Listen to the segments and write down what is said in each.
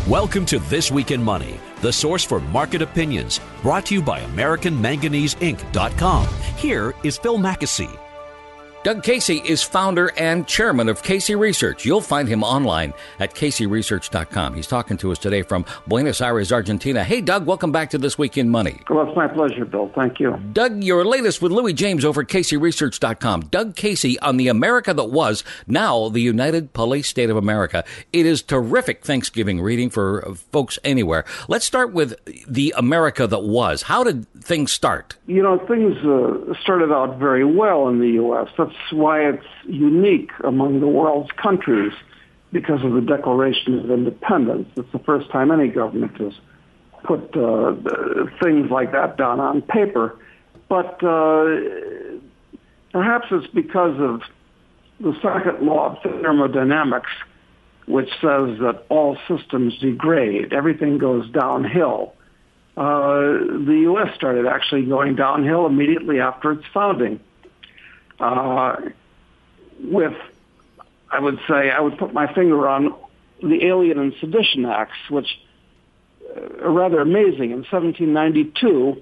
Welcome to This Week in Money, the source for market opinions, brought to you by AmericanManganeseInc.com. Here is Phil Mackesy. Doug Casey is founder and chairman of Casey Research. You'll find him online at CaseyResearch.com. He's talking to us today from Buenos Aires, Argentina. Hey, Doug, welcome back to This Week in Money. Well, it's my pleasure, Bill. Thank you. Doug, your latest with Louis James over at CaseyResearch.com. Doug Casey on the America that was, now the United Police State of America. It is terrific Thanksgiving reading for folks anywhere. Let's start with the America that was. How did things start? You know, things started out very well in the U.S. That's why it's unique among the world's countries because of the Declaration of Independence. It's the first time any government has put things like that down on paper. But perhaps it's because of the second law of thermodynamics, which says that all systems degrade. Everything goes downhill. The U.S. started actually going downhill immediately after its founding. I would put my finger on the Alien and Sedition Acts, which are rather amazing. In 1792,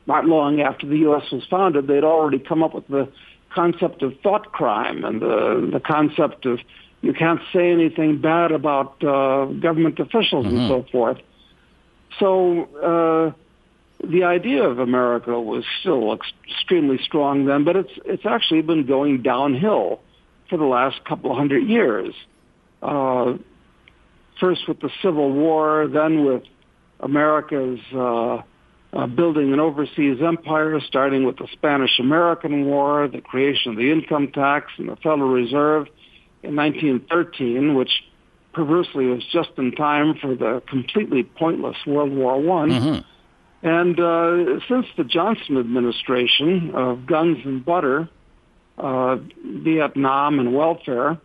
not long after the U.S. was founded, they'd already come up with the concept of thought crime and the concept of you can't say anything bad about government officials and so forth. So the idea of America was still extremely strong then, but it's actually been going downhill for the last couple of hundred years. First with the Civil War, then with America's building an overseas empire, starting with the Spanish-American War, the creation of the income tax and the Federal Reserve in 1913, which perversely was just in time for the completely pointless World War I. And since the Johnson administration of guns and butter, Vietnam and welfare,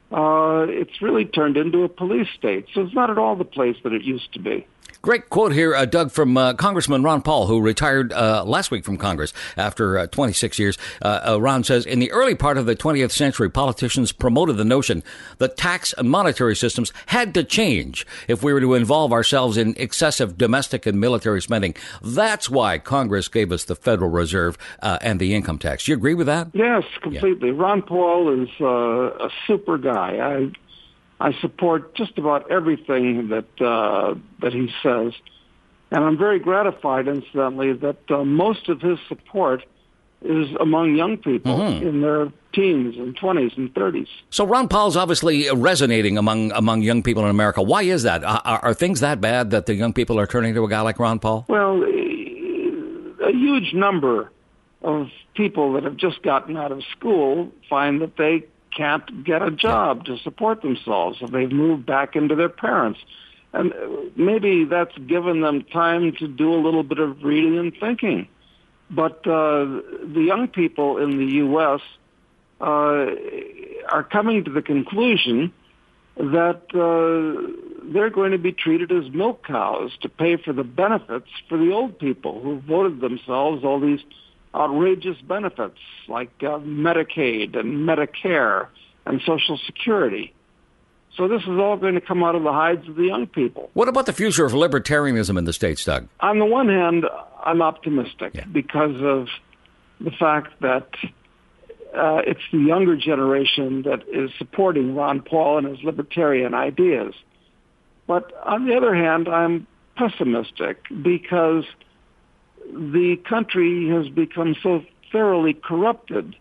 it's really turned into a police state. So it's not at all the place that it used to be. Great quote here, Doug, from Congressman Ron Paul, who retired last week from Congress after 26 years. Ron says, in the early part of the 20th century, politicians promoted the notion that tax and monetary systems had to change if we were to involve ourselves in excessive domestic and military spending. That's why Congress gave us the Federal Reserve and the income tax. Do you agree with that? Yes, completely. Yeah. Ron Paul is a super guy. I support just about everything that he says. And I'm very gratified, incidentally, that most of his support is among young people in their teens and 20s and 30s. So Ron Paul's obviously resonating among young people in America. Why is that? Are things that bad that the young people are turning to a guy like Ron Paul? Well, a huge number of people that have just gotten out of school find that they can't get a job to support themselves, so they've moved back into their parents. And maybe that's given them time to do a little bit of reading and thinking. But the young people in the U.S. Are coming to the conclusion that they're going to be treated as milk cows to pay for the benefits for the old people who voted themselves all these outrageous benefits like Medicaid and Medicare and Social Security. So this is all going to come out of the hides of the young people. What about the future of libertarianism in the States, Doug? On the one hand, I'm optimistic because of the fact that it's the younger generation that is supporting Ron Paul and his libertarian ideas. But on the other hand, I'm pessimistic because the country has become so thoroughly corrupted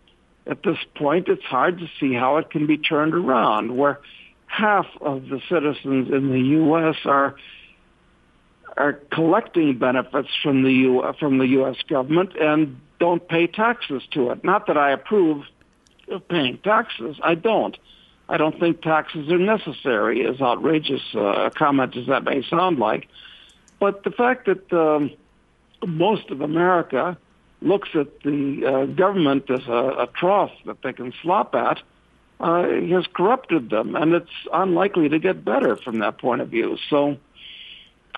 at this point, it's hard to see how it can be turned around, where half of the citizens in the U.S. are collecting benefits from the U.S. government and don't pay taxes to it. Not that I approve of paying taxes. I don't think taxes are necessary, as outrageous a comment as that may sound like. But the fact that most of America looks at the government as a trough that they can slop at has corrupted them, and it's unlikely to get better from that point of view. So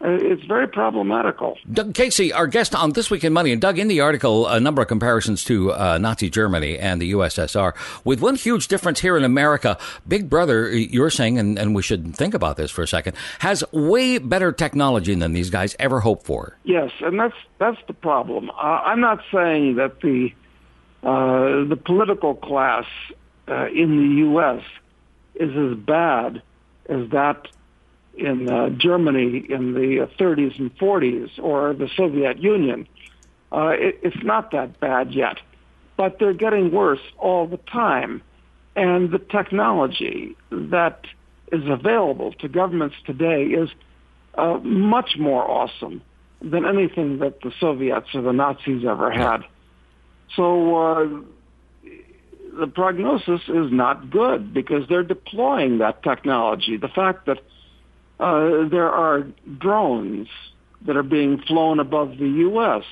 It's very problematical. Doug Casey, our guest on This Week in Money, and Doug, in the article, a number of comparisons to Nazi Germany and the USSR, with one huge difference here in America. Big Brother, you're saying, and we should think about this for a second, has way better technology than these guys ever hoped for. Yes, and that's the problem. I'm not saying that the political class in the U.S. is as bad as that in Germany in the 30s and 40s or the Soviet Union. It's not that bad yet, but they're getting worse all the time. And the technology that is available to governments today is much more awesome than anything that the Soviets or the Nazis ever had. So the prognosis is not good because they're deploying that technology. The fact that there are drones that are being flown above the U.S.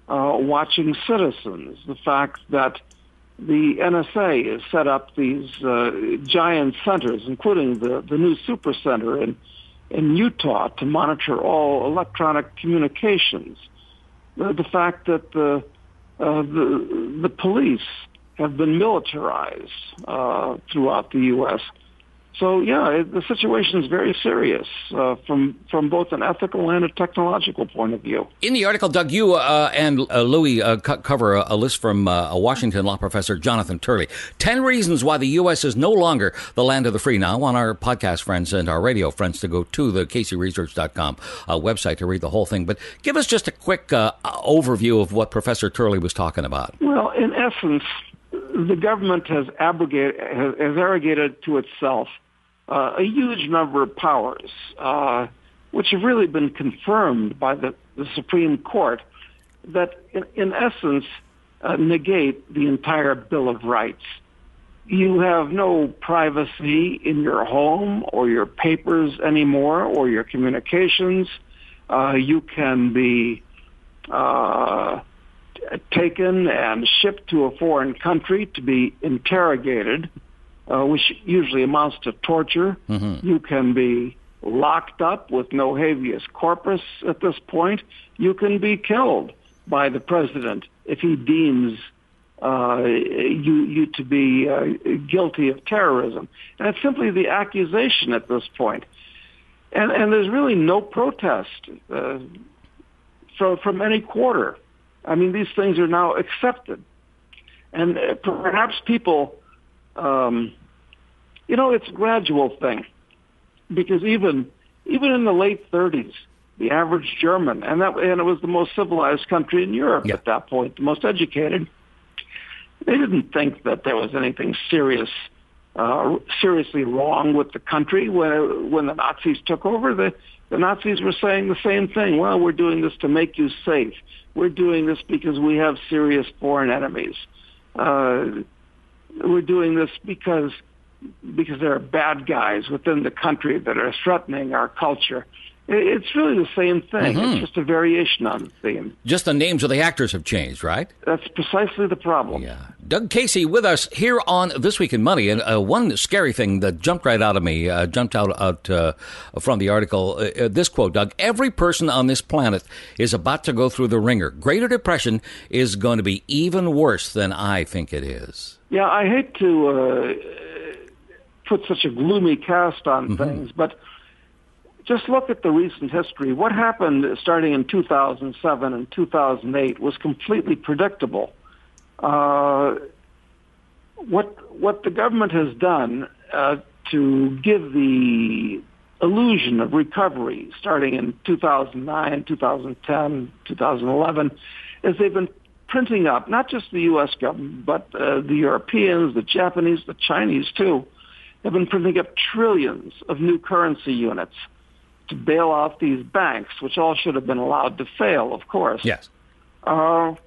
Watching citizens. The fact that the NSA has set up these giant centers, including the new super center in Utah, to monitor all electronic communications. The fact that the police have been militarized throughout the U.S. So, yeah, the situation is very serious from both an ethical and a technological point of view. In the article, Doug, you and Louis cover a list from a Washington law professor, Jonathan Turley. 10 reasons why the U.S. is no longer the land of the free. Now, I want our podcast friends and our radio friends to go to the CaseyResearch.com website to read the whole thing. But give us just a quick overview of what Professor Turley was talking about. Well, in essence, the government has arrogated to itself a huge number of powers, which have really been confirmed by the Supreme Court, that in essence negate the entire Bill of Rights. You have no privacy in your home or your papers anymore or your communications. You can be taken and shipped to a foreign country to be interrogated, which usually amounts to torture. Mm-hmm. You can be locked up with no habeas corpus at this point. You can be killed by the president if he deems you to be guilty of terrorism. And it's simply the accusation at this point. And there's really no protest from any quarter. I mean, these things are now accepted. And perhaps people, it's a gradual thing. Because even in the late 30s, the average German, and it was the most civilized country in Europe at that point, the most educated, they didn't think that there was anything seriously wrong with the country. When the Nazis took over, the Nazis were saying the same thing. Well, we're doing this to make you safe. We're doing this because we have serious foreign enemies. We're doing this because there are bad guys within the country that are threatening our culture. It's really the same thing. Mm-hmm. It's just a variation on the theme. Just the names of the actors have changed, right? That's precisely the problem. Yeah. Doug Casey with us here on This Week in Money. And one scary thing that jumped right out of me, jumped out from the article, this quote, Doug: every person on this planet is about to go through the ringer. Greater Depression is going to be even worse than I think it is. Yeah, I hate to put such a gloomy cast on things, but just look at the recent history. What happened starting in 2007 and 2008 was completely predictable. What the government has done to give the illusion of recovery starting in 2009, 2010, 2011 is they've been printing up, not just the U.S. government, but the Europeans, the Japanese, the Chinese too, have been printing up trillions of new currency units to bail out these banks, which all should have been allowed to fail, of course. Yes. Now,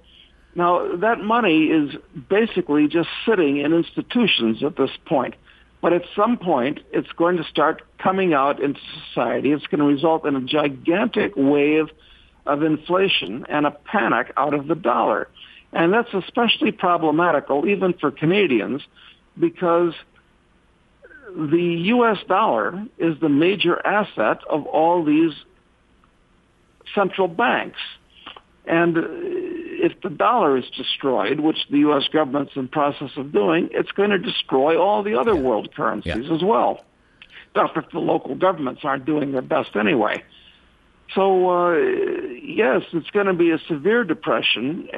that money is basically just sitting in institutions at this point. But at some point, it's going to start coming out into society. It's going to result in a gigantic wave of inflation and a panic out of the dollar. And that's especially problematical even for Canadians because the U.S. dollar is the major asset of all these central banks. And if the dollar is destroyed, which the U.S. government's in process of doing, it's going to destroy all the other world currencies as well. Not if the local governments aren't doing their best anyway. So, yes, it's going to be a severe depression,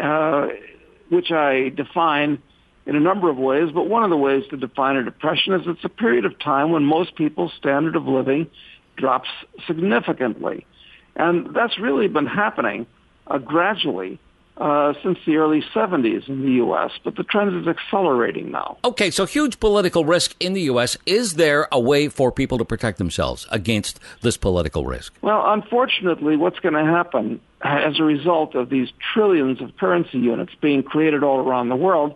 which I define in a number of ways. But one of the ways to define a depression is it's a period of time when most people's standard of living drops significantly. And that's really been happening gradually since the early 70s in the U.S., but the trend is accelerating now. Okay, so huge political risk in the U.S. Is there a way for people to protect themselves against this political risk? Well, unfortunately, what's going to happen as a result of these trillions of currency units being created all around the world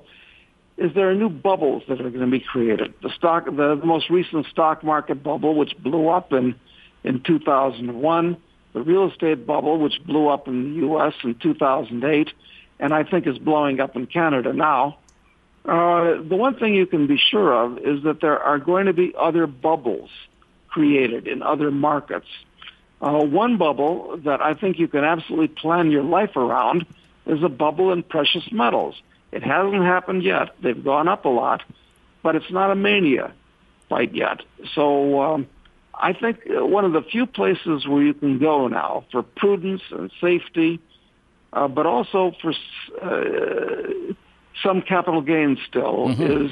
is there are new bubbles that are going to be created. The most recent stock market bubble, which blew up in 2001, the real estate bubble, which blew up in the U.S. in 2008, and I think is blowing up in Canada now. The one thing you can be sure of is that there are going to be other bubbles created in other markets. One bubble that I think you can absolutely plan your life around is a bubble in precious metals. It hasn't happened yet. They've gone up a lot, but it's not a mania quite yet. So I think one of the few places where you can go now for prudence and safety, but also for some capital gains still, is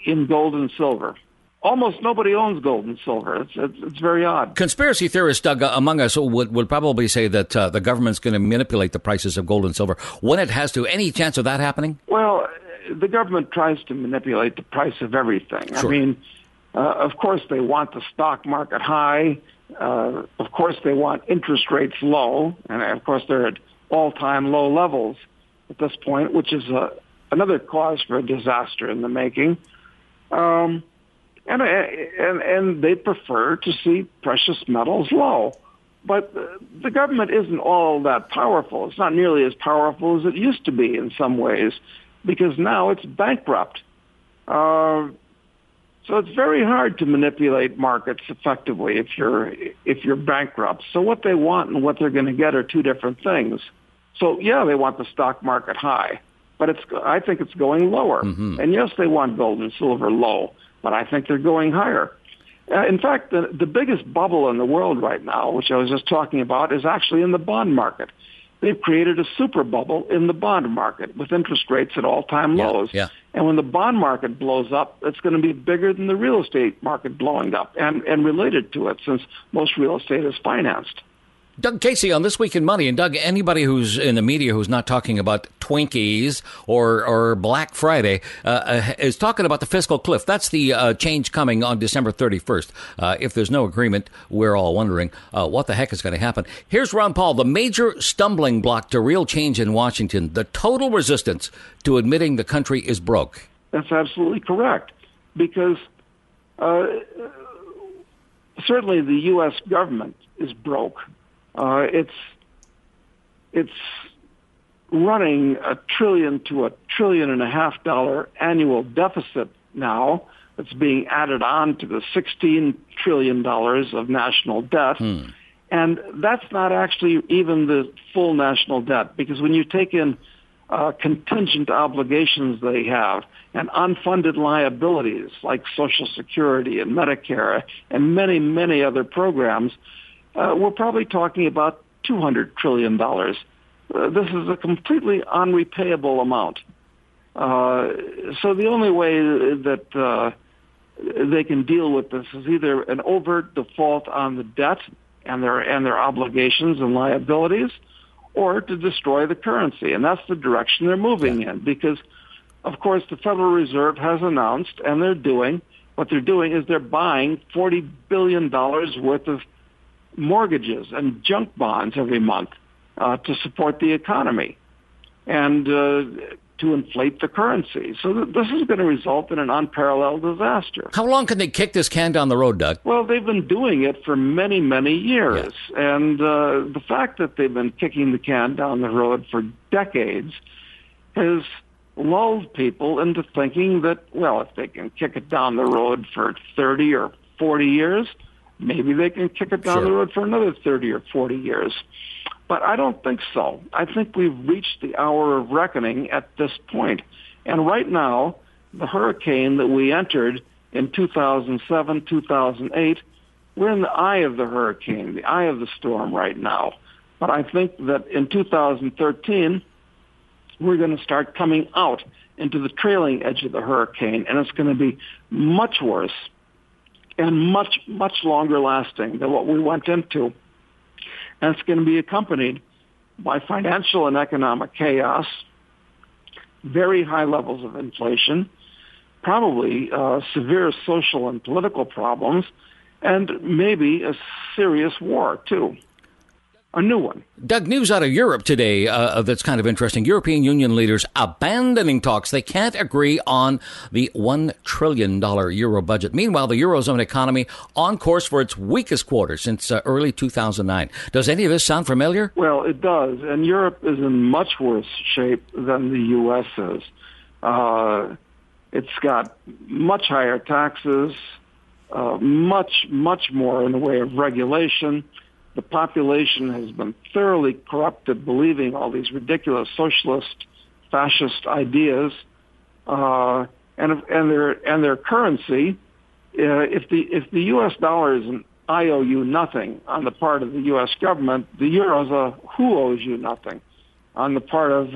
in gold and silver. Almost nobody owns gold and silver. It's very odd. Conspiracy theorists, Doug, among us would probably say that the government's going to manipulate the prices of gold and silver when it has to. Any chance of that happening? Well, the government tries to manipulate the price of everything. Sure. I mean, of course, they want the stock market high. Of course, they want interest rates low. And, of course, they're at all-time low levels at this point, which is another cause for a disaster in the making. And they prefer to see precious metals low. But the government isn't all that powerful. It's not nearly as powerful as it used to be in some ways, because now it's bankrupt. So it's very hard to manipulate markets effectively if you're bankrupt. So what they want and what they're going to get are two different things. So yeah, they want the stock market high, but I think it's going lower. And yes, they want gold and silver low, but I think they're going higher. In fact, the biggest bubble in the world right now, which I was just talking about, is actually in the bond market. They've created a super bubble in the bond market with interest rates at all-time lows. Yeah. And when the bond market blows up, it's going to be bigger than the real estate market blowing up and related to it, since most real estate is financed. Doug Casey on This Week in Money. And Doug, anybody who's in the media who's not talking about Twinkies or Black Friday is talking about the fiscal cliff. That's the change coming on December 31st. If there's no agreement, we're all wondering what the heck is going to happen. Here's Ron Paul, the major stumbling block to real change in Washington, the total resistance to admitting the country is broke. That's absolutely correct, because certainly the U.S. government is broke. It's running $1 trillion to $1.5 trillion annual deficit now. That's being added on to the $16 trillion of national debt. And that's not actually even the full national debt, because when you take in contingent obligations they have and unfunded liabilities like Social Security and Medicare and many, many other programs, we're probably talking about $200 trillion. This is a completely unrepayable amount. So the only way that they can deal with this is either an overt default on the debt and their obligations and liabilities, or to destroy the currency. And that's the direction they're moving in, because, of course, the Federal Reserve has announced, and what they're doing is they're buying $40 billion worth of mortgages and junk bonds every month to support the economy and to inflate the currency. So this is going to result in an unparalleled disaster. How long can they kick this can down the road, Doug? Well, they've been doing it for many, many years. Yes. And the fact that they've been kicking the can down the road for decades has lulled people into thinking that, well, if they can kick it down the road for 30 or 40 years, maybe they can kick it down the road for another 30 or 40 years. But I don't think so. I think we've reached the hour of reckoning at this point. And right now, the hurricane that we entered in 2007, 2008, we're in the eye of the hurricane, the eye of the storm right now. But I think that in 2013, we're going to start coming out into the trailing edge of the hurricane, and it's going to be much worse and much, much longer lasting than what we went into. And it's going to be accompanied by financial and economic chaos, very high levels of inflation, probably severe social and political problems, and maybe a serious war, too. A new one. Doug, news out of Europe today that's kind of interesting. European Union leaders abandoning talks. They can't agree on the $1 trillion euro budget. Meanwhile, the Eurozone economy on course for its weakest quarter since early 2009. Does any of this sound familiar? Well, it does. And Europe is in much worse shape than the U.S. is. It's got much higher taxes, much more in the way of regulation. The population has been thoroughly corrupted, believing all these ridiculous socialist, fascist ideas, and their currency. If the U.S. dollar is an IOU nothing on the part of the U.S. government, the euro is a who owes you nothing on the part of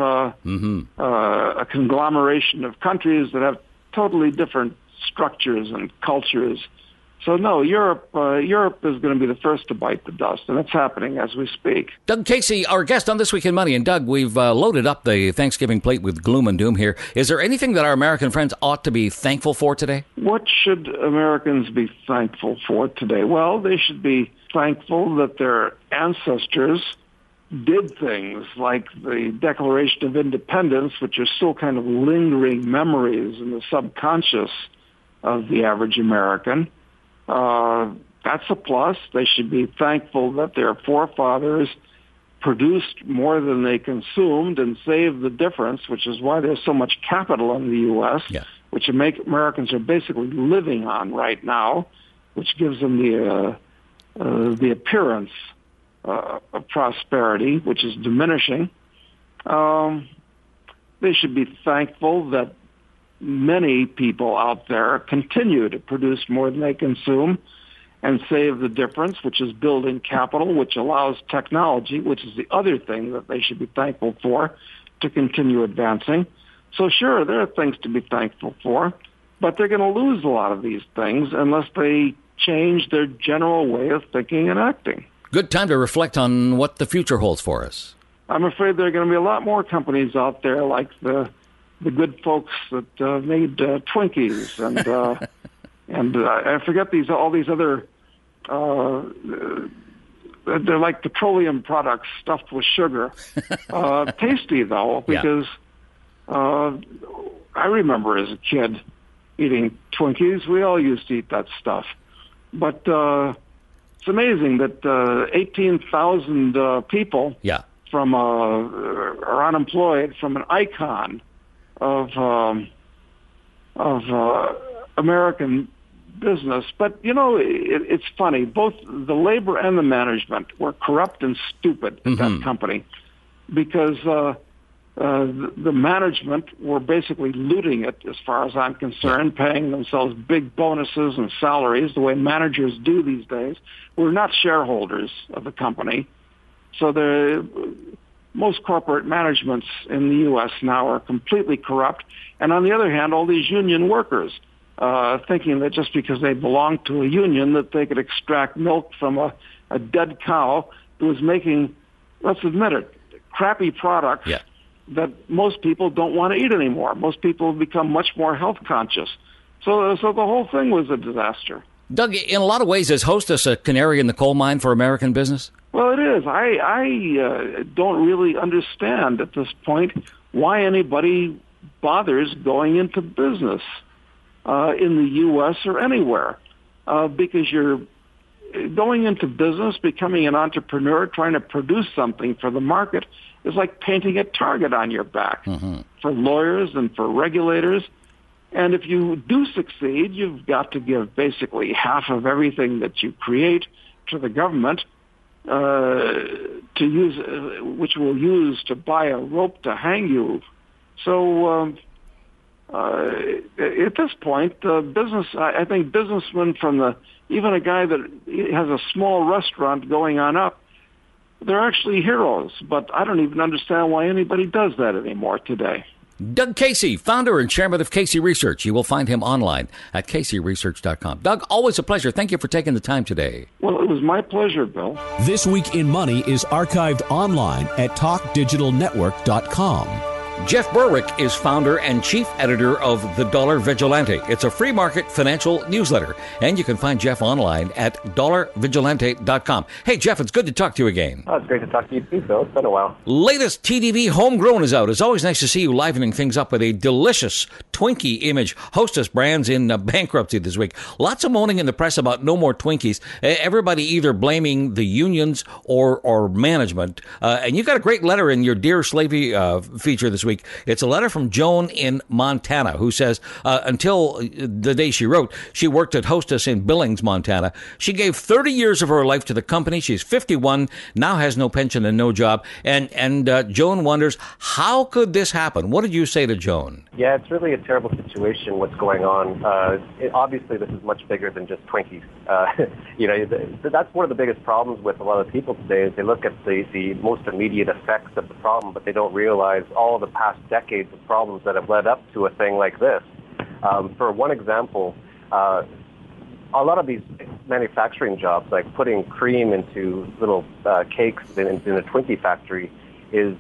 a conglomeration of countries that have totally different structures and cultures. So no, Europe is going to be the first to bite the dust, and it's happening as we speak. Doug Casey, our guest on This Week in Money. And Doug, we've loaded up the Thanksgiving plate with gloom and doom here. Is there anything that our American friends ought to be thankful for today? What should Americans be thankful for today? Well, they should be thankful that their ancestors did things like the Declaration of Independence, which are still kind of lingering memories in the subconscious of the average American. That's a plus. They should be thankful that their forefathers produced more than they consumed and saved the difference, which is why there's so much capital in the U.S., which Americans are basically living on right now, which gives them the appearance of prosperity, which is diminishing. They should be thankful that many people out there continue to produce more than they consume and save the difference, which is building capital, which allows technology, which is the other thing that they should be thankful for, to continue advancing. So sure, there are things to be thankful for, but they're going to lose a lot of these things unless they change their general way of thinking and acting. Good time to reflect on what the future holds for us. I'm afraid there are going to be a lot more companies out there like the good folks that made Twinkies and I forget all these other they're like petroleum products stuffed with sugar. Tasty though, because I remember as a kid eating Twinkies. We all used to eat that stuff, but it's amazing that 18,000 people from are unemployed from an icon of American business. But, you know, it's funny. Both the labor and the management were corrupt and stupid at that company because the management were basically looting it, as far as I'm concerned, paying themselves big bonuses and salaries the way managers do these days. We're not shareholders of the company. So most corporate managements in the U.S. now are completely corrupt. And on the other hand, all these union workers thinking that just because they belong to a union that they could extract milk from a dead cow that was making, let's admit it, crappy products that most people don't want to eat anymore. Most people have become much more health conscious. So the whole thing was a disaster. Doug, in a lot of ways, is Hostess a canary in the coal mine for American business? Well, it is. I don't really understand at this point why anybody bothers going into business in the U.S. or anywhere, because you're going into business, becoming an entrepreneur, trying to produce something for the market is like painting a target on your back for lawyers and for regulators. And if you do succeed, you've got to give basically half of everything that you create to the government. which we'll use to buy a rope to hang you. So at this point, I think businessmen even a guy that has a small restaurant going on up, they're actually heroes. But I don't even understand why anybody does that anymore today. Doug Casey, founder and chairman of Casey Research. You will find him online at caseyresearch.com. Doug, always a pleasure. Thank you for taking the time today. Well, it was my pleasure, Bill. This Week in Money is archived online at talkdigitalnetwork.com. Jeff Berwick is founder and chief editor of The Dollar Vigilante. It's a free market financial newsletter, and you can find Jeff online at dollarvigilante.com. Hey, Jeff, it's good to talk to you again. Oh, it's great to talk to you too, Phil. It's been a while. Latest TDV Homegrown is out. It's always nice to see you livening things up with a delicious Twinkie image. Hostess brands in bankruptcy this week. Lots of moaning in the press about no more Twinkies. Everybody either blaming the unions or management. And you got a great letter in your Dear Slavey feature this week. It's a letter from Joan in Montana, who says until the day she wrote, she worked at Hostess in Billings, Montana. She gave 30 years of her life to the company. She's 51, now has no pension and no job. And Joan wonders, how could this happen? What did you say to Joan? Yeah, it's really a terrible situation, what's going on. Obviously, this is much bigger than just Twinkies. That's one of the biggest problems with a lot of people today is they look at the most immediate effects of the problem, but they don't realize all of the past decades of problems that have led up to a thing like this. For one example, a lot of these manufacturing jobs, like putting cream into little cakes in a Twinkie factory, is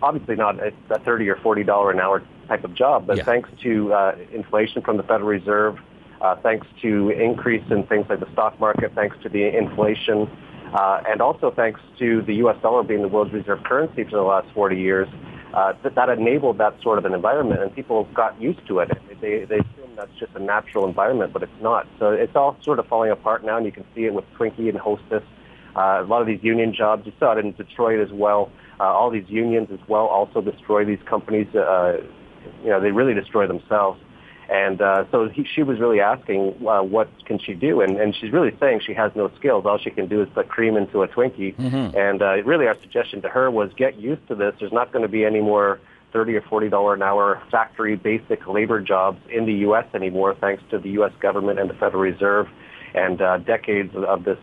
obviously not a $30 or $40 an hour type of job, but thanks to inflation from the Federal Reserve, thanks to increase in things like the stock market, thanks to the inflation, and also thanks to the U.S. dollar being the world's reserve currency for the last 40 years, that enabled that sort of an environment, and people got used to it. They assume that's just a natural environment, but it's not. So it's all sort of falling apart now, and you can see it with Twinkie and Hostess. A lot of these union jobs, you saw it in Detroit as well. All these unions as well also destroy these companies. They really destroy themselves. And so she was really asking, what can she do? And she's really saying she has no skills. All she can do is put cream into a Twinkie. Mm-hmm. And really our suggestion to her was get used to this. There's not going to be any more $30 or $40 an hour factory basic labor jobs in the U.S. anymore, thanks to the U.S. government and the Federal Reserve and decades of this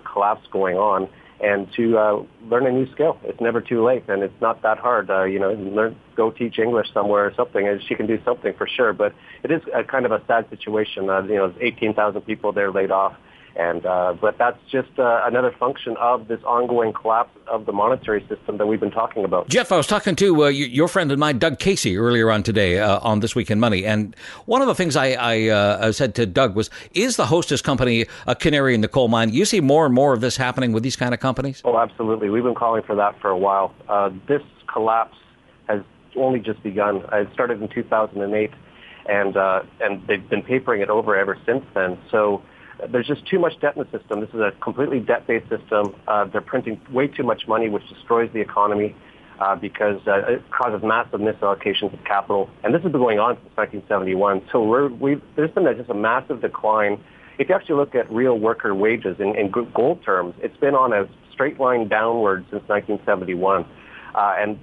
collapse going on. And to learn a new skill. It's never too late, and it's not that hard. Go teach English somewhere or something, and she can do something for sure. But it is a kind of a sad situation. There's 18,000 people there laid off, and but that's just another function of this ongoing collapse of the monetary system that we've been talking about. Jeff, I was talking to your friend and mine, Doug Casey, earlier on today on This Week in Money, and one of the things I said to Doug was, is the Hostess company a canary in the coal mine? You see more and more of this happening with these kind of companies? Oh, absolutely. We've been calling for that for a while. This collapse has only just begun. It started in 2008, and they've been papering it over ever since then. So there's just too much debt in the system. This is a completely debt-based system. They're printing way too much money, which destroys the economy because it causes massive misallocations of capital. And this has been going on since 1971. So there's been just a massive decline. If you actually look at real worker wages in gold terms, it's been on a straight line downward since 1971. And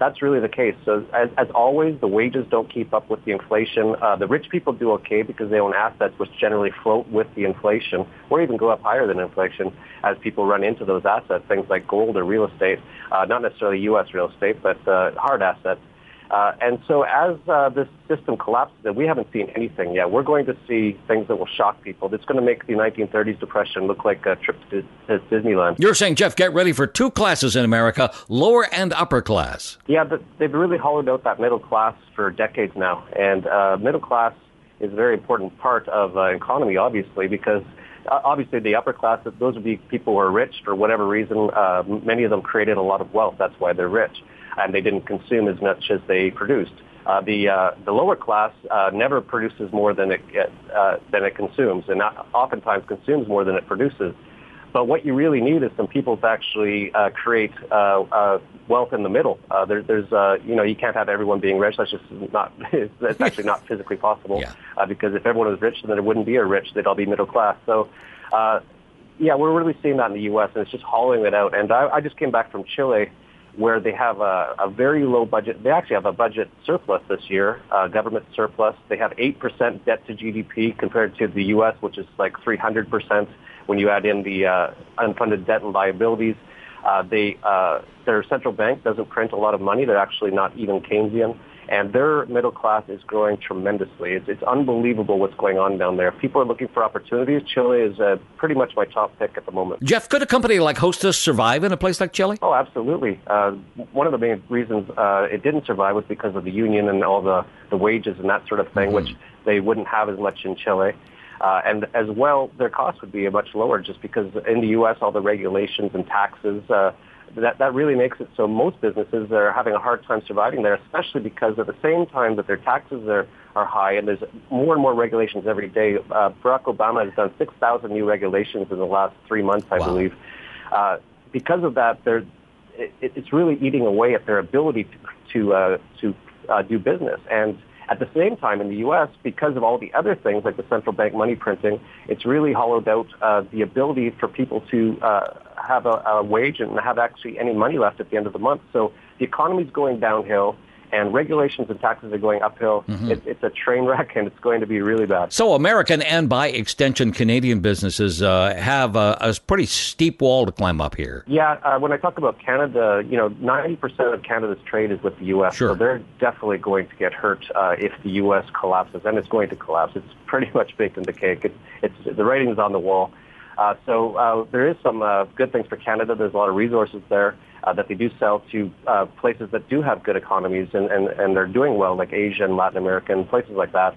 that's really the case. So as always, the wages don't keep up with the inflation. The rich people do okay because they own assets which generally float with the inflation or even go up higher than inflation as people run into those assets, things like gold or real estate, not necessarily U.S. real estate, but hard assets. And so as this system collapses, and we haven't seen anything yet, we're going to see things that will shock people. It's going to make the 1930s depression look like a trip to Disneyland. You're saying, Jeff, get ready for two classes in America, lower and upper class. Yeah, they've really hollowed out that middle class for decades now. And middle class is a very important part of economy, obviously, because obviously the upper class, those would be people who are rich for whatever reason. Many of them created a lot of wealth. That's why they're rich. And they didn't consume as much as they produced. The lower class never produces more than it consumes, and oftentimes consumes more than it produces. But what you really need is some people to actually create wealth in the middle. You can't have everyone being rich. That's just not. It's actually not physically possible. Because if everyone was rich, then there wouldn't be a rich. They'd all be middle class. So Yeah, we're really seeing that in the U.S., and it's just hollowing it out. And I just came back from Chile, where they have a very low budget. They actually have a budget surplus this year, government surplus. They have 8% debt to GDP compared to the U.S., which is like 300% when you add in the unfunded debt and liabilities. Their central bank doesn't print a lot of money. They're actually not even Keynesian. And their middle class is growing tremendously. It's unbelievable what's going on down there. If people are looking for opportunities, Chile is pretty much my top pick at the moment. Jeff, could a company like Hostess survive in a place like Chile? Oh, absolutely. One of the main reasons it didn't survive was because of the union and all the wages and that sort of thing, which they wouldn't have as much in Chile. And as well, their costs would be much lower just because in the U.S., all the regulations and taxes, that really makes it so most businesses are having a hard time surviving there, especially because at the same time that their taxes are high and there's more and more regulations every day. Barack Obama has done 6,000 new regulations in the last 3 months, I believe. Because of that, it's really eating away at their ability to do business. And at the same time, in the U.S., because of all the other things like the central bank money printing, it's really hollowed out the ability for people to have a wage and have actually any money left at the end of the month. So the economy's going downhill, and regulations and taxes are going uphill. It's a train wreck, and it's going to be really bad. So American and, by extension, Canadian businesses have a pretty steep wall to climb up here. Yeah, when I talk about Canada, 90% of Canada's trade is with the U.S., Sure. so they're definitely going to get hurt if the U.S. collapses, and it's going to collapse. It's pretty much baked in the cake. The writing's on the wall. So there is some good things for Canada. There's a lot of resources there that they do sell to places that do have good economies and they're doing well, like Asia and Latin America and places like that.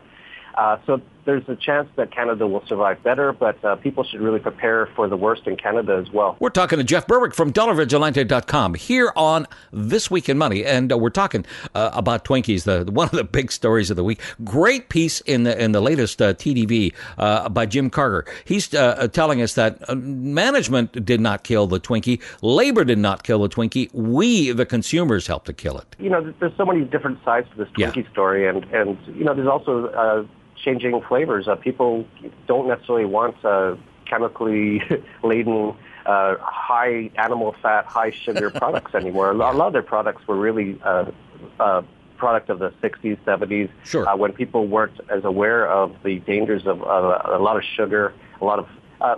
So there's a chance that Canada will survive better, but people should really prepare for the worst in Canada as well. We're talking to Jeff Berwick from DollarVigilante.com here on This Week in Money, and we're talking about Twinkies, one of the big stories of the week. Great piece in the latest TDV by Jim Carter. He's telling us that management did not kill the Twinkie, labor did not kill the Twinkie, we, the consumers, helped to kill it. There's so many different sides to this Twinkie story, and there's also changing flavors. People don't necessarily want chemically laden, high animal fat, high sugar products anymore. A lot of their products were really product of the 60s, 70s, Sure. When people weren't as aware of the dangers of a lot of sugar, a lot of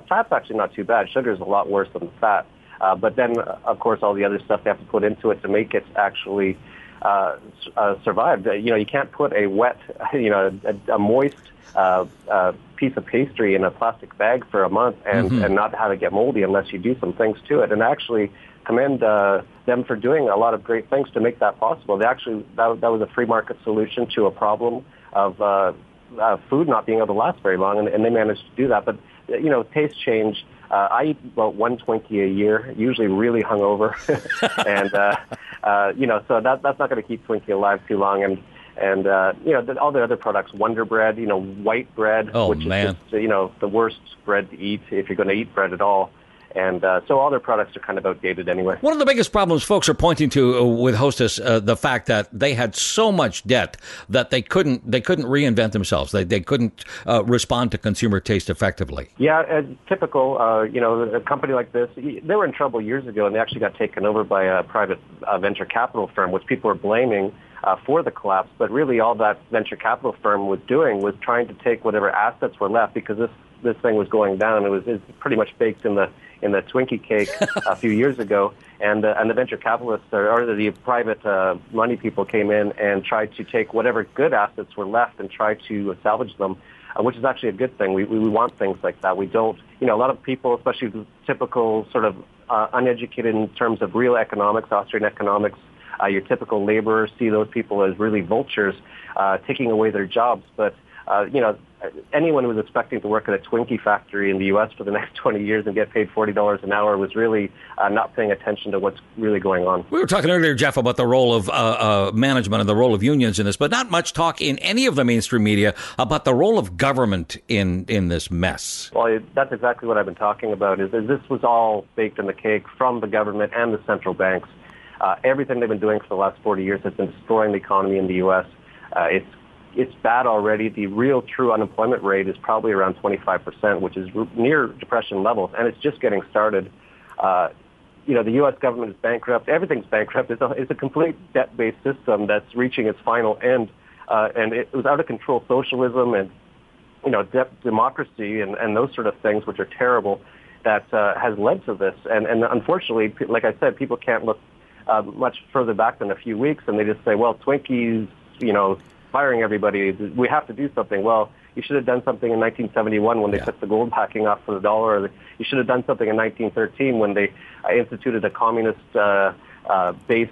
fat's actually not too bad. Sugar is a lot worse than fat. But then, of course, all the other stuff they have to put into it to make it actually survive. You can't put a wet, a moist piece of pastry in a plastic bag for a month and not have it get moldy unless you do some things to it. And I actually commend them for doing a lot of great things to make that possible. They actually that was a free market solution to a problem of food not being able to last very long, and they managed to do that. But taste change. I eat about one Twinkie a year, usually really hungover, and so that's not going to keep Twinkie alive too long. And all the other products, Wonder Bread, white bread, which is just, the worst bread to eat if you're going to eat bread at all. And so all their products are kind of outdated anyway. One of the biggest problems folks are pointing to with Hostess, the fact that they had so much debt that they couldn't reinvent themselves. They couldn't respond to consumer taste effectively. Yeah, typical. A company like this, they were in trouble years ago, and they actually got taken over by a private venture capital firm, which people are blaming for the collapse. But really, all that venture capital firm was doing was trying to take whatever assets were left, because this thing was going down. It was pretty much baked in the Twinkie cake a few years ago, and the venture capitalists or the private money people came in and tried to take whatever good assets were left and try to salvage them, which is actually a good thing. We want things like that. We don't, a lot of people, especially the typical sort of uneducated in terms of real economics, Austrian economics, your typical laborers see those people as really vultures taking away their jobs, but anyone who was expecting to work at a Twinkie factory in the U.S. for the next 20 years and get paid $40 an hour was really not paying attention to what's really going on. We were talking earlier, Jeff, about the role of management and the role of unions in this, but not much talk in any of the mainstream media about the role of government in this mess. Well, that's exactly what I've been talking about, is this was all baked in the cake from the government and the central banks. Everything they've been doing for the last 40 years has been destroying the economy in the U.S. It's it's bad already. The real true unemployment rate is probably around 25%, which is near depression levels, and it's just getting started. The U.S. government is bankrupt. Everything's bankrupt. It's a complete debt-based system that's reaching its final end, and it was out of control socialism and democracy and those sort of things, which are terrible, that has led to this. And unfortunately, like I said, people can't look much further back than a few weeks, and they just say, well, Twinkies, firing everybody, we have to do something. Well, you should have done something in 1971 when they took the gold backing off for the dollar. Or you should have done something in 1913 when they instituted a communist-based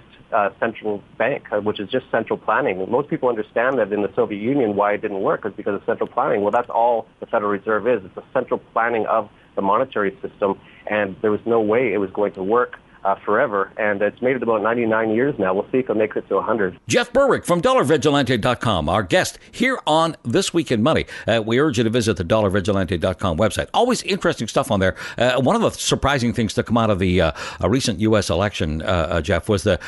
central bank, which is just central planning. Most people understand that in the Soviet Union, why it didn't work is because of central planning. Well, that's all the Federal Reserve is. It's a central planning of the monetary system, and there was no way it was going to work forever, and it's made it about 99 years now. We'll see if it makes it to 100. Jeff Berwick from DollarVigilante.com, our guest here on This Week in Money. We urge you to visit the DollarVigilante.com website. Always interesting stuff on there. One of the surprising things to come out of the recent U.S. election, Jeff, was the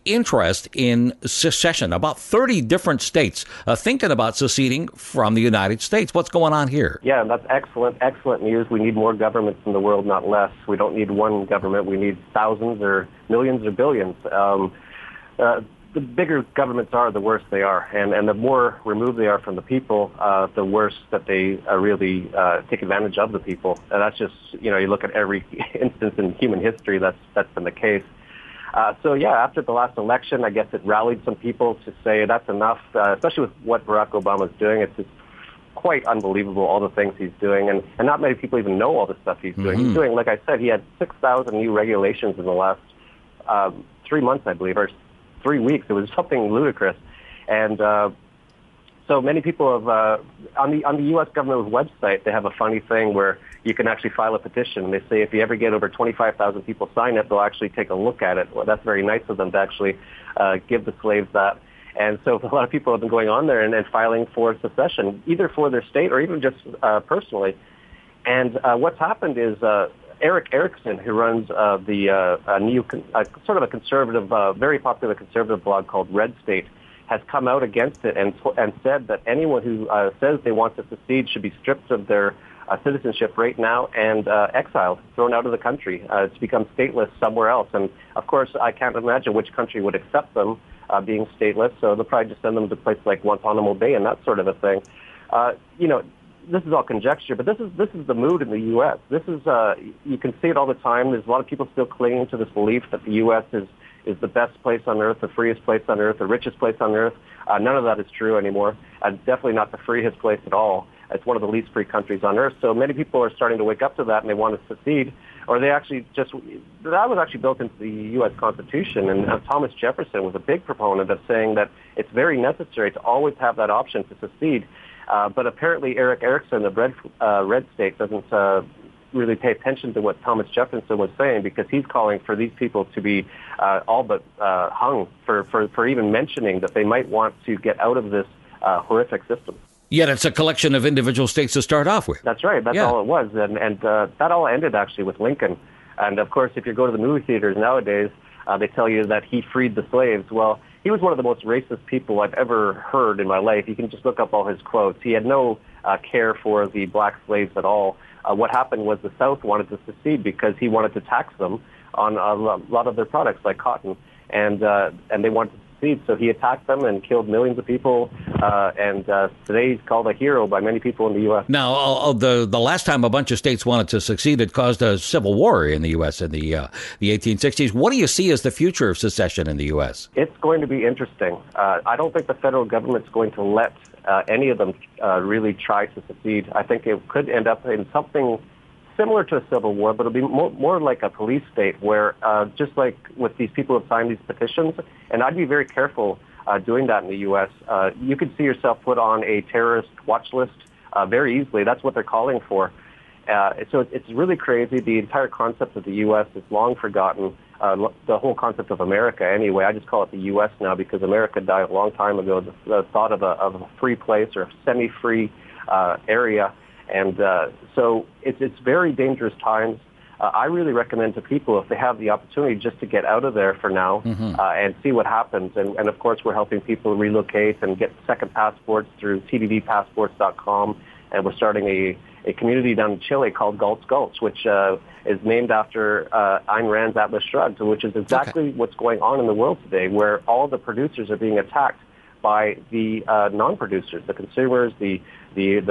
interest in secession. About 30 different states thinking about seceding from the United States. What's going on here? Yeah, that's excellent news. We need more governments in the world, not less. We don't need one government. We need thousands or millions or billions. The bigger governments are, the worse they are. And the more removed they are from the people, the worse that they really take advantage of the people. And that's just, you look at every instance in human history that's been the case. After the last election, I guess it rallied some people to say that's enough, especially with what Barack Obama's doing. It's just quite unbelievable, all the things he's doing. And not many people even know all the stuff he's doing. He's doing, like I said, he had 6,000 new regulations in the last 3 months, I believe, or 3 weeks. It was something ludicrous. And so many people have, on the U.S. government website, they have a funny thing where you can actually file a petition. They say if you ever get over 25,000 people sign it, they'll actually take a look at it. Well, that's very nice of them to actually give the slaves that. And so a lot of people have been going on there and filing for secession, either for their state or even just personally. And what's happened is Eric Erickson, who runs sort of a conservative, very popular conservative blog called Red State, has come out against it and said that anyone who says they want to secede should be stripped of their citizenship right now and exiled, thrown out of the country to become stateless somewhere else. And, of course, I can't imagine which country would accept them being stateless, so they'll probably just send them to places like Guantanamo Bay and that sort of a thing. This is all conjecture, but this is the mood in the U.S. This is you can see it all the time. There's a lot of people still clinging to this belief that the U.S. is the best place on earth, the freest place on earth, the richest place on earth. None of that is true anymore. Definitely not the freest place at all. It's one of the least free countries on earth. So many people are starting to wake up to that, and they want to secede. Or they actually that was actually built into the U.S. Constitution. And Thomas Jefferson was a big proponent of saying that it's very necessary to always have that option to secede. But apparently Eric Erickson, the Red State, doesn't really pay attention to what Thomas Jefferson was saying, because he's calling for these people to be all but hung for even mentioning that they might want to get out of this horrific system. Yet it's a collection of individual states to start off with. That's right. That's all it was. And that all ended actually with Lincoln. And, of course, if you go to the movie theaters nowadays, they tell you that he freed the slaves. Well, he was one of the most racist people I've ever heard in my life. You can just look up all his quotes. He had no care for the black slaves at all. What happened was the South wanted to secede because he wanted to tax them on a lot of their products like cotton. And they wanted to secede, so he attacked them and killed millions of people. And today he's called a hero by many people in the U.S. Now, the last time a bunch of states wanted to succeed, it caused a civil war in the U.S. in the 1860s. What do you see as the future of secession in the U.S.? It's going to be interesting. I don't think the federal government's going to let any of them really try to secede. I think it could end up in something similar to a civil war, but it'll be more like a police state where, just like with these people who have signed these petitions, and I'd be very careful doing that in the U.S., you could see yourself put on a terrorist watch list very easily. That's what they're calling for. So it's really crazy. The entire concept of the U.S. is long forgotten. The whole concept of America, anyway. I just call it the U.S. now because America died a long time ago. The thought of a free place or a semi-free area. And so it's very dangerous times. I really recommend to people, if they have the opportunity, just to get out of there for now and see what happens. And of course, we're helping people relocate and get second passports through tddpassports.com. And we're starting a community down in Chile called Galt's Gulch, which is named after Ayn Rand's Atlas Shrugged, which is exactly what's going on in the world today, where all the producers are being attacked by the non-producers, the consumers, the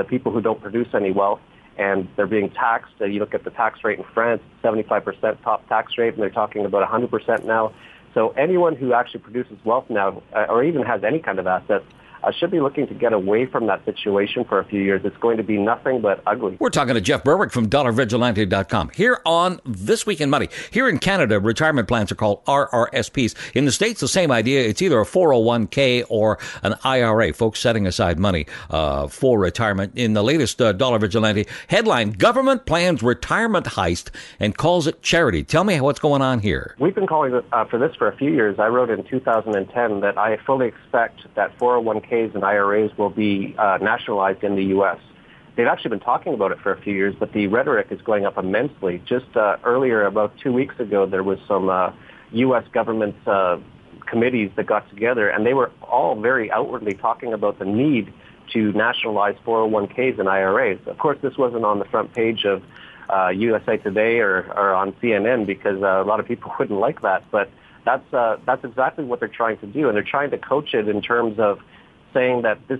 people who don't produce any wealth, and they're being taxed. You look at the tax rate in France, 75% top tax rate, and they're talking about 100% now. So anyone who actually produces wealth now, or even has any kind of assets, should be looking to get away from that situation for a few years. It's going to be nothing but ugly. We're talking to Jeff Berwick from DollarVigilante.com. Here on This Week in Money. Here in Canada, retirement plans are called RRSPs. In the States, the same idea. It's either a 401k or an IRA. Folks setting aside money for retirement. In the latest Dollar Vigilante headline, government plans retirement heist and calls it charity. Tell me what's going on here. We've been calling for this for a few years. I wrote in 2010 that I fully expect that 401k and IRAs will be nationalized in the U.S. They've actually been talking about it for a few years, but the rhetoric is going up immensely. Just earlier, about 2 weeks ago, there was some U.S. government committees that got together, and they were all very outwardly talking about the need to nationalize 401ks and IRAs. Of course, this wasn't on the front page of USA Today or on CNN because a lot of people wouldn't like that, but that's exactly what they're trying to do, and they're trying to coach it in terms of saying that this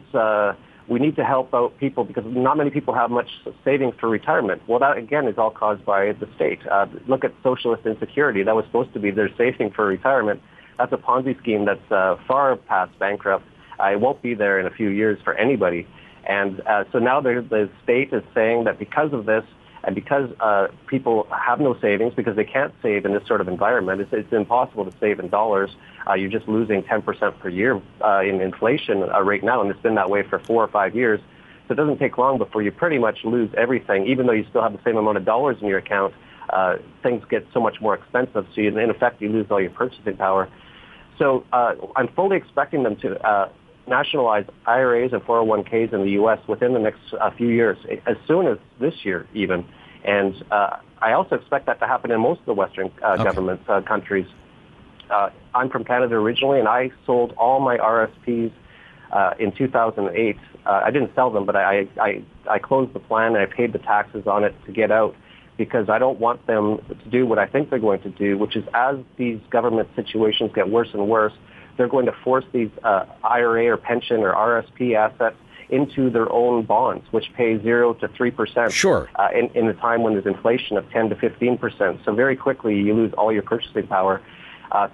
we need to help out people because not many people have much savings for retirement. Well, that, again, is all caused by the state. Look at socialist insecurity. That was supposed to be their saving for retirement. That's a Ponzi scheme that's far past bankrupt. It won't be there in a few years for anybody. And so now the state is saying that because of this, and because people have no savings, because they can't save in this sort of environment, it's impossible to save in dollars. You're just losing 10% per year in inflation right now, and it's been that way for 4 or 5 years. So it doesn't take long before you pretty much lose everything, even though you still have the same amount of dollars in your account. Things get so much more expensive, so in effect you lose all your purchasing power. So I'm fully expecting them to nationalize IRAs and 401ks in the U.S. within the next few years, as soon as this year even. And I also expect that to happen in most of the Western government countries. I'm from Canada originally, and I sold all my RSPs in 2008. I didn't sell them, but I closed the plan and I paid the taxes on it to get out because I don't want them to do what I think they're going to do, which is as these government situations get worse and worse, they're going to force these IRA or pension or RSP assets into their own bonds, which pay 0 to 3%. Sure. In a time when there's inflation of 10 to 15%. So very quickly you lose all your purchasing power.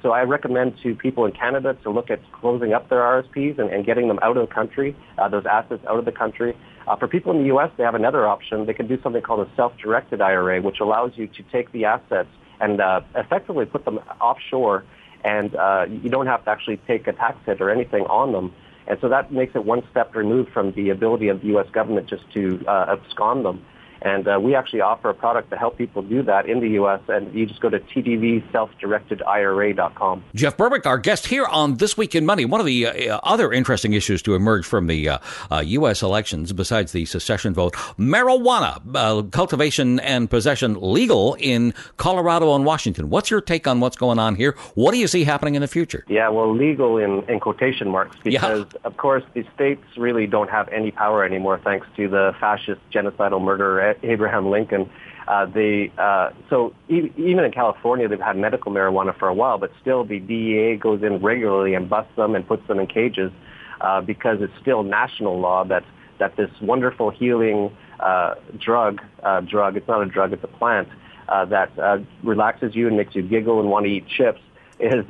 So I recommend to people in Canada to look at closing up their RSPs and getting them out of the country, those assets out of the country. For people in the U.S., they have another option. They can do something called a self-directed IRA, which allows you to take the assets and effectively put them offshore, and you don't have to actually take a tax hit or anything on them. And so that makes it one step removed from the ability of the U.S. government just to abscond them. And we actually offer a product to help people do that in the U.S., and you just go to tdvselfdirectedira.com. Jeff Berwick, our guest here on This Week in Money. One of the other interesting issues to emerge from the U.S. elections, besides the secession vote, marijuana, cultivation and possession legal in Colorado and Washington. What's your take on what's going on here? What do you see happening in the future? Yeah, well, legal in quotation marks, because, of course, the states really don't have any power anymore thanks to the fascist genocidal murderer Abraham Lincoln. So even in California, they've had medical marijuana for a while, but still the DEA goes in regularly and busts them and puts them in cages because it's still national law that this wonderful healing drug, it's not a drug, it's a plant, that relaxes you and makes you giggle and want to eat chips is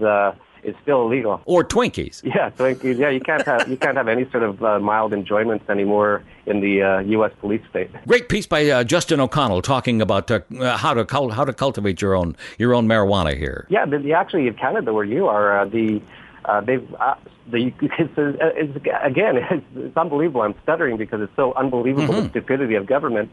still illegal. Or Twinkies. Yeah, Twinkies. Yeah, you can't have any sort of mild enjoyments anymore in the U.S. police state. Great piece by Justin O'Connell talking about how to cultivate your own marijuana here. Yeah, actually in Canada where you are, it's unbelievable. I'm stuttering because it's so unbelievable the stupidity of government.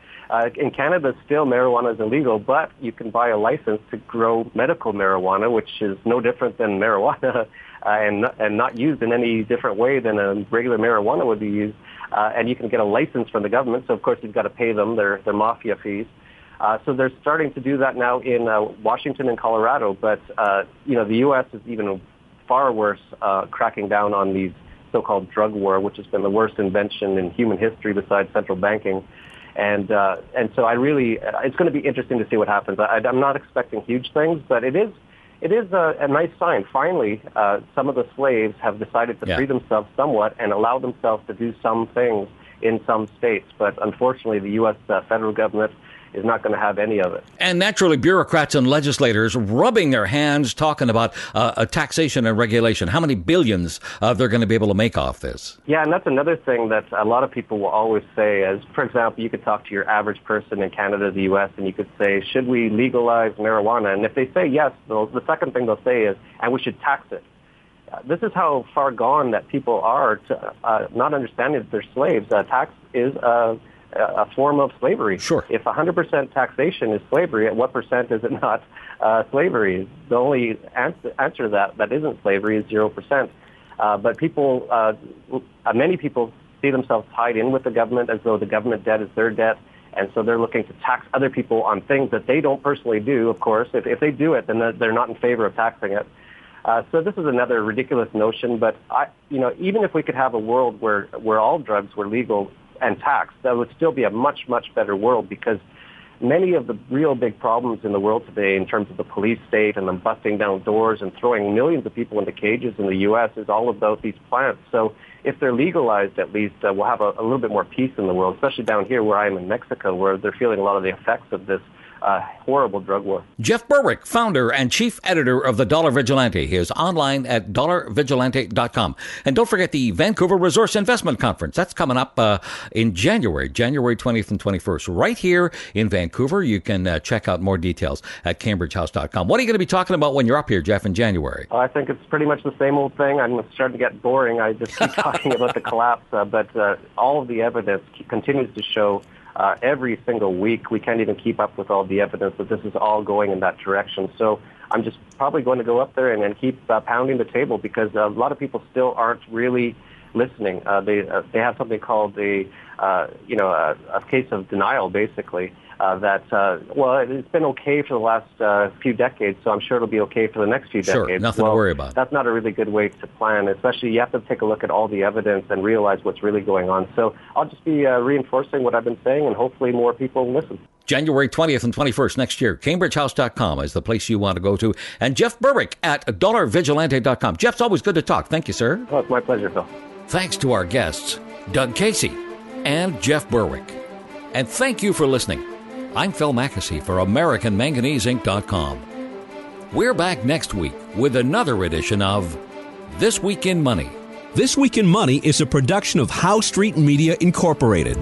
In Canada, still marijuana is illegal, but you can buy a license to grow medical marijuana, which is no different than marijuana and not used in any different way than a regular marijuana would be used. And you can get a license from the government, so of course you've got to pay them their mafia fees. So they're starting to do that now in Washington and Colorado. But, the U.S. is even far worse cracking down on these so-called drug war, which has been the worst invention in human history besides central banking. And so it's going to be interesting to see what happens. I'm not expecting huge things, but it is a nice sign. Finally, some of the slaves have decided to free themselves somewhat and allow themselves to do some things in some states. But unfortunately, the U.S. Federal government is not going to have any of it. And naturally, bureaucrats and legislators rubbing their hands, talking about taxation and regulation. How many billions they're going to be able to make off this? Yeah, and that's another thing that a lot of people will always say is, for example, you could talk to your average person in Canada, the U.S., and you could say, should we legalize marijuana? And if they say yes, the second thing they'll say is, and we should tax it. This is how far gone that people are to not understanding that they're slaves. Tax is a form of slavery. Sure. If 100% taxation is slavery, at what percent is it not slavery? The only answer that isn't slavery is 0%. But people, many people see themselves tied in with the government as though the government debt is their debt, and so they're looking to tax other people on things that they don't personally do, of course. If they do it, then they're not in favor of taxing it. So this is another ridiculous notion, but even if we could have a world where all drugs were legal and taxed, that would still be a much, much better world, because many of the real big problems in the world today in terms of the police state and them busting down doors and throwing millions of people into cages in the U.S. is all about these plants. So if they're legalized, at least we'll have a little bit more peace in the world, especially down here where I am in Mexico, where they're feeling a lot of the effects of this horrible drug war. Jeff Berwick, founder and chief editor of The Dollar Vigilante. He is online at dollarvigilante.com. And don't forget the Vancouver Resource Investment Conference. That's coming up in January 20th and 21st. Right here in Vancouver. You can check out more details at cambridgehouse.com. What are you going to be talking about when you're up here, Jeff, in January? I think it's pretty much the same old thing. I'm starting to get boring. I just keep talking about the collapse, but all of the evidence continues to show every single week. We can't even keep up with all the evidence that this is all going in that direction. So I'm just probably going to go up there and keep pounding the table, because a lot of people still aren't really listening. They have something called a case of denial, basically. It's been okay for the last few decades, so I'm sure it'll be okay for the next few decades. Sure, nothing to worry about. That's not a really good way to plan, especially you have to take a look at all the evidence and realize what's really going on. So I'll just be reinforcing what I've been saying, and hopefully more people listen. January 20th and 21st next year. CambridgeHouse.com is the place you want to go to. And Jeff Berwick at dollarvigilante.com. Jeff, it's always good to talk. Thank you, sir. Oh, it's my pleasure, Phil. Thanks to our guests, Doug Casey and Jeff Berwick. And thank you for listening. I'm Phil Mackesy for AmericanManganeseInc.com. We're back next week with another edition of This Week in Money. This Week in Money is a production of Howe Street Media Incorporated.